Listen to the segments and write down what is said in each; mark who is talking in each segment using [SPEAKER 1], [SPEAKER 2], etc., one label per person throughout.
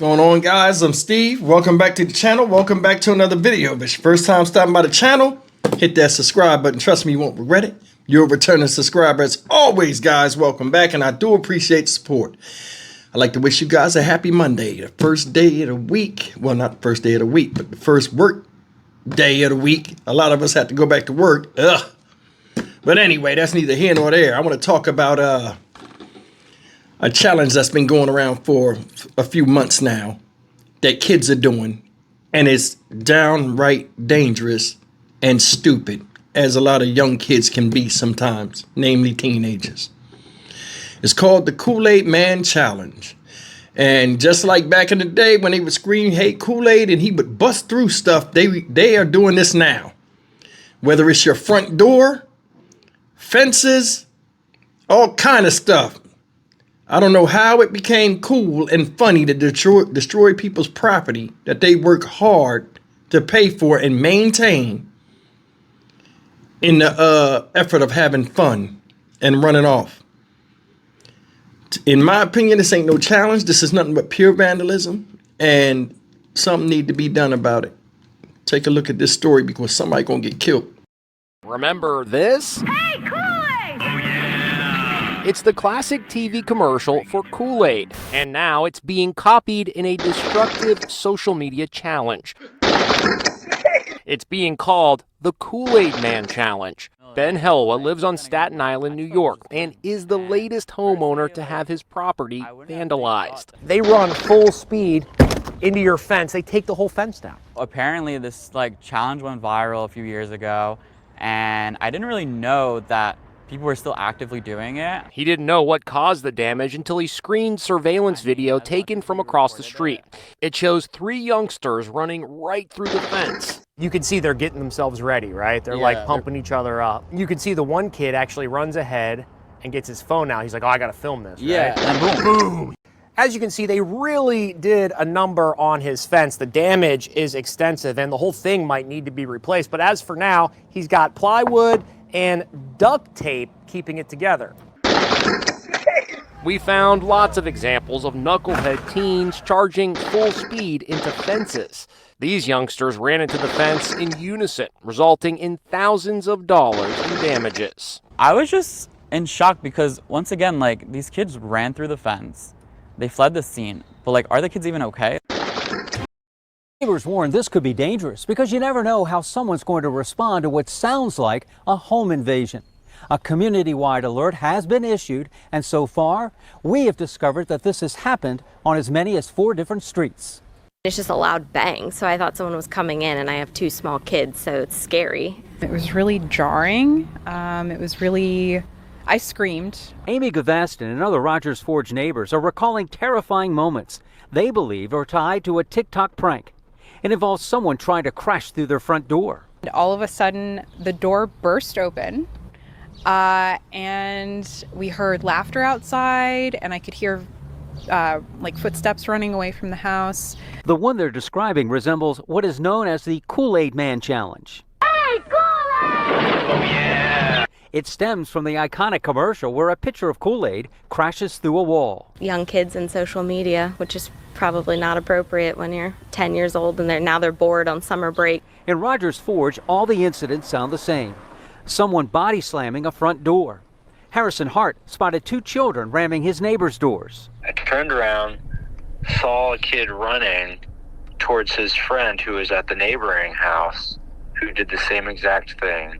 [SPEAKER 1] Going on, guys? I'm Steve. Welcome back to the channel. Welcome back to another video. If it's your first time stopping by the channel, hit that subscribe button. Trust me, you won't regret it. You're a returning subscriber as always, guys. Welcome back, and I do appreciate the support. I'd like to wish you guys a happy Monday, the first day of the week. Well, not the first day of the week, but the first work day of the week. A lot of us have to go back to work. Ugh. But anyway, that's neither here nor there. I want to talk about a challenge that's been going around for a few months now that kids are doing, and it's downright dangerous and stupid, as a lot of young kids can be sometimes, namely teenagers. It's called the Kool-Aid Man Challenge. And just like back in the day when they would scream, "Hey, Kool-Aid," and he would bust through stuff, they are doing this now. Whether it's your front door, fences, all kind of stuff. I don't know how it became cool and funny to destroy people's property that they work hard to pay for and maintain in the effort of having fun and running off. In my opinion, this ain't no challenge. This is nothing but pure vandalism, and something need to be done about it. Take a look at this story because somebody gonna get killed.
[SPEAKER 2] Remember this?
[SPEAKER 3] Hey, Kool-Aid!
[SPEAKER 2] Oh, yeah! It's the classic TV commercial for Kool-Aid, and now it's being copied in a destructive social media challenge. It's being called the Kool-Aid Man Challenge. Ben Helwa lives on Staten Island, New York, and is the latest homeowner to have his property vandalized. They run full speed into your fence. They take the whole fence down.
[SPEAKER 4] Apparently this challenge went viral a few years ago, and I didn't really know that people were still actively doing it.
[SPEAKER 2] He didn't know what caused the damage until he screened surveillance video taken from across the street. It shows 3 youngsters running right through the fence. You can see they're getting themselves ready, right? They're pumping each other up. You can see the one kid actually runs ahead and gets his phone out. He's like, "Oh, I gotta film this."
[SPEAKER 4] Yeah,
[SPEAKER 2] right?
[SPEAKER 4] and
[SPEAKER 2] Boom. As you can see, they really did a number on his fence. The damage is extensive and the whole thing might need to be replaced. But as for now, he's got plywood and duct tape keeping it together. We found lots of examples of knucklehead teens charging full speed into fences. These youngsters ran into the fence in unison, resulting in thousands of dollars in damages.
[SPEAKER 4] I was just in shock because, once again, these kids ran through the fence. They fled the scene, but are the kids even okay?
[SPEAKER 5] Neighbors warn this could be dangerous because you never know how someone's going to respond to what sounds like a home invasion. A community-wide alert has been issued, and so far, we have discovered that this has happened on as many as 4 different streets.
[SPEAKER 6] It's just a loud bang, so I thought someone was coming in, and I have 2 small kids, so it's scary.
[SPEAKER 7] It was really jarring. I screamed.
[SPEAKER 5] Amy Gavaston and other Rogers Forge neighbors are recalling terrifying moments they believe are tied to a TikTok prank. It involves someone trying to crash through their front door.
[SPEAKER 7] All of a sudden, the door burst open, and we heard laughter outside, and I could hear footsteps running away from the house.
[SPEAKER 5] The one they're describing resembles what is known as the Kool-Aid Man Challenge.
[SPEAKER 3] Hey, Kool-Aid!
[SPEAKER 2] Oh, yeah!
[SPEAKER 5] It stems from the iconic commercial where a picture of Kool-Aid crashes through a wall.
[SPEAKER 6] Young kids and social media, which is probably not appropriate when you're 10 years old and they're bored on summer break.
[SPEAKER 5] In Rogers Forge, all the incidents sound the same. Someone body slamming a front door. Harrison Hart spotted 2 children ramming his neighbor's doors.
[SPEAKER 8] I turned around, saw a kid running towards his friend who was at the neighboring house, who did the same exact thing.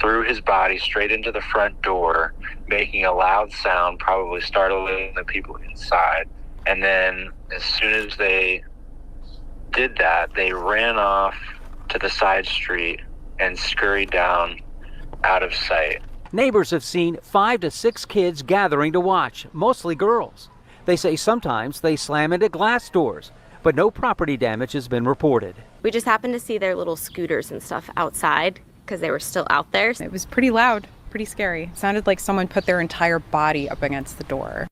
[SPEAKER 8] Threw his body straight into the front door, making a loud sound, probably startling the people inside. And then as soon as they did that, they ran off to the side street and scurried down out of sight.
[SPEAKER 5] Neighbors have seen 5 to 6 kids gathering to watch, mostly girls. They say sometimes they slam into glass doors, but no property damage has been reported.
[SPEAKER 6] We just happened to see their little scooters and stuff outside because they were still out there.
[SPEAKER 7] It was pretty loud, pretty scary. It sounded like someone put their entire body up against the door.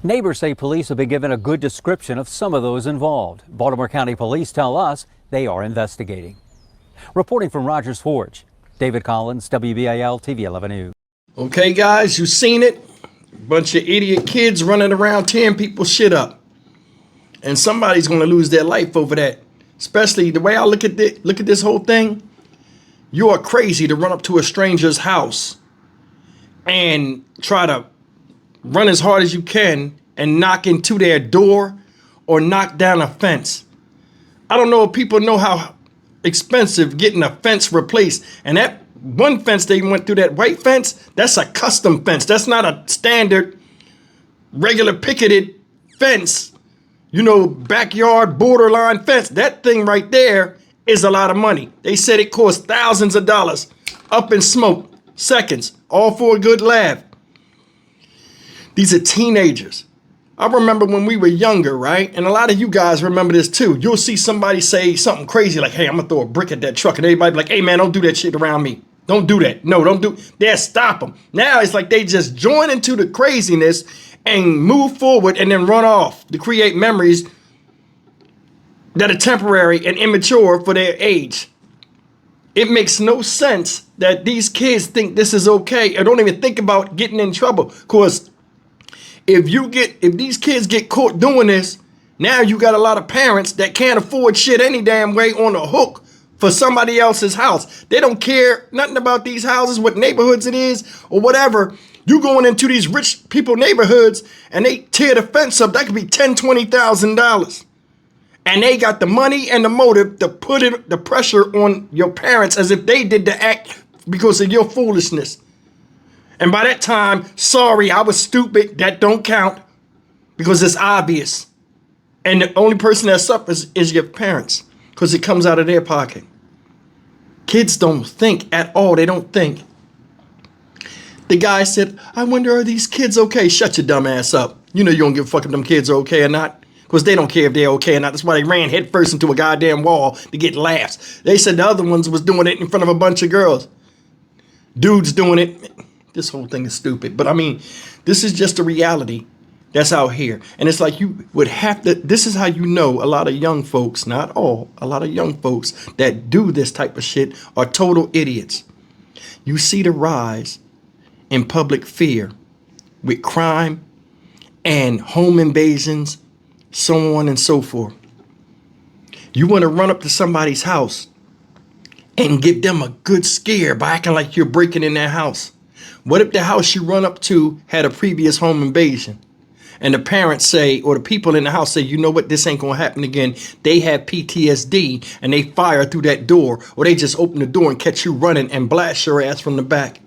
[SPEAKER 5] Neighbors say police have been given a good description of some of those involved. Baltimore County Police tell us they are investigating. Reporting from Rogers Forge, David Collins, WBAL TV 11 News.
[SPEAKER 1] Okay, guys, you seen it. Bunch of idiot kids running around tearing people's shit up. And somebody's going to lose their life over that. Especially the way I look at this whole thing. You are crazy to run up to a stranger's house and try to run as hard as you can and knock into their door or knock down a fence. I don't know if people know how expensive getting a fence replaced. And that one fence they went through, that white fence, that's a custom fence. That's not a standard, regular picketed fence, you know, backyard borderline fence. That thing right there is a lot of money. They said it cost thousands of dollars, up in smoke, seconds, all for a good laugh. These are teenagers. I remember when we were younger, right? And a lot of you guys remember this too. You'll see somebody say something crazy like, hey, I'm gonna throw a brick at that truck. And everybody be like, hey man, don't do that shit around me. Don't do that. No, don't do. They'll stop them. Now it's like they just join into the craziness and move forward and then run off to create memories that are temporary and immature for their age. It makes no sense that these kids think this is okay or don't even think about getting in trouble. Because if these kids get caught doing this, now you got a lot of parents that can't afford shit any damn way on the hook for somebody else's house. They don't care nothing about these houses, what neighborhoods it is or whatever. You going into these rich people neighborhoods and they tear the fence up. That could be $10,000, $20,000. And they got the money and the motive to put the pressure on your parents as if they did the act because of your foolishness. And by that time, sorry, I was stupid. That don't count because it's obvious. And the only person that suffers is your parents because it comes out of their pocket. Kids don't think at all. They don't think. The guy said, I wonder, are these kids okay? Shut your dumb ass up. You know you don't give a fuck if them kids are okay or not. Because they don't care if they're okay or not. That's why they ran headfirst into a goddamn wall to get laughs. They said the other ones was doing it in front of a bunch of girls. Dudes doing it. This whole thing is stupid. But I mean, this is just a reality that's out here. And it's like you would have to, this is how you know a lot of young folks, not all, a lot of young folks that do this type of shit are total idiots. You see the rise in public fear with crime and home invasions, so on and so forth. You want to run up to somebody's house and give them a good scare by acting like you're breaking in their house. What if the house you run up to had a previous home invasion? And the parents say, or the people in the house say, you know what, this ain't gonna happen again. They have PTSD and they fire through that door, or they just open the door and catch you running and blast your ass from the back.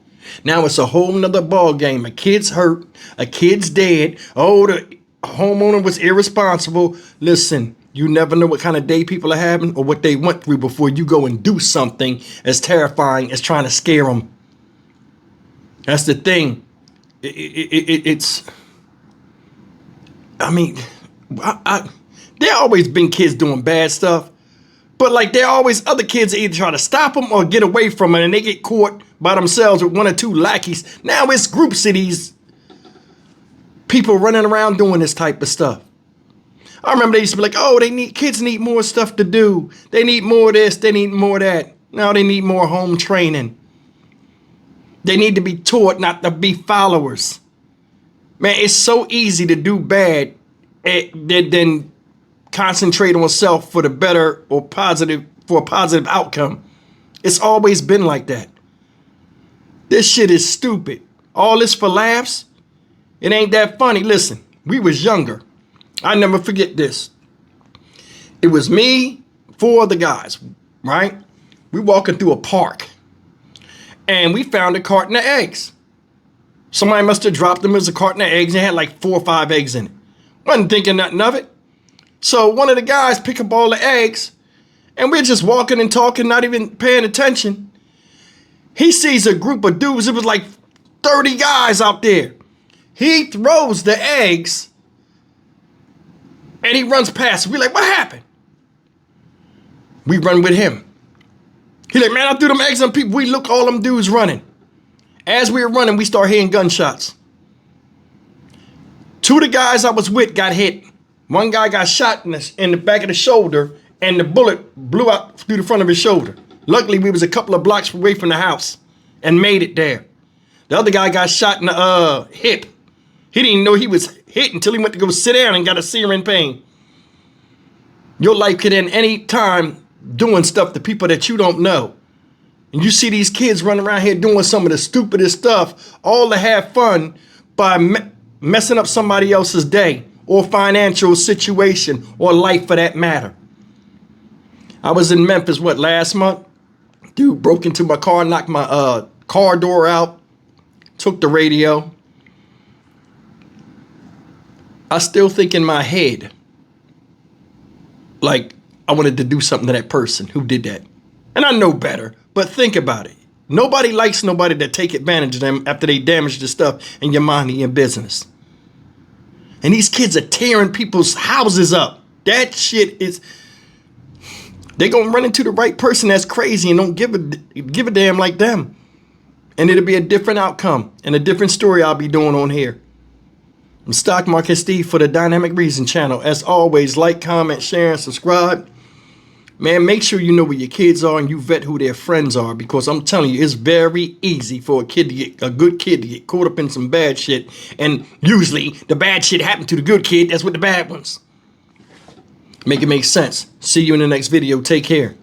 [SPEAKER 1] Now it's a whole nother ball game. A kid's hurt, a kid's dead. Oh, the homeowner was irresponsible. Listen, you never know what kind of day people are having or what they went through before you go and do something as terrifying as trying to scare them. That's the thing. It's, I mean, there always been kids doing bad stuff, but like there always other kids that either try to stop them or get away from it, and they get caught by themselves with one or two lackeys. Now it's groups of these people running around doing this type of stuff. I remember they used to be like, oh, kids need more stuff to do. They need more of this, they need more of that. Now they need more home training. They need to be taught not to be followers. Man, it's so easy to do bad than concentrate on self for the better or positive, for a positive outcome. It's always been like that. This shit is stupid. All this for laughs. It ain't that funny. Listen, we was younger. I never forget this. It was me, 4 other guys, right? We walking through a park. And we found a carton of eggs. Somebody must have dropped them as a carton of eggs and had like 4 or 5 eggs in it. Wasn't thinking nothing of it. So one of the guys pick up all the eggs and we're just walking and talking, not even paying attention. He sees a group of dudes. It was like 30 guys out there. He throws the eggs and he runs past. We're like, what happened? We run with him. He's like, man, I threw them eggs on people. We look, all them dudes running. As we were running, we start hearing gunshots. 2 of the guys I was with got hit. One guy got shot in the back of the shoulder, and the bullet blew out through the front of his shoulder. Luckily, we was a couple of blocks away from the house and made it there. The other guy got shot in the hip. He didn't even know he was hit until he went to go sit down and got a searing pain. Your life could end any time doing stuff to people that you don't know. And you see these kids running around here doing some of the stupidest stuff, all to have fun by messing up somebody else's day or financial situation or life for that matter. I was in Memphis, last month? Dude broke into my car, knocked my car door out, took the radio. I still think in my head, like I wanted to do something to that person who did that. And I know better, but think about it. Nobody likes nobody that take advantage of them after they damage the stuff and you're minding your business. And these kids are tearing people's houses up. That shit is... They're going to run into the right person that's crazy and don't give a damn like them. And it'll be a different outcome and a different story I'll be doing on here. I'm Stock Market Steve for the Dynamic Reason channel. As always, like, comment, share, and subscribe. Man, make sure you know where your kids are and you vet who their friends are, because I'm telling you, it's very easy for a good kid to get caught up in some bad shit. And usually the bad shit happened to the good kid. That's what the bad ones. Make it make sense. See you in the next video. Take care.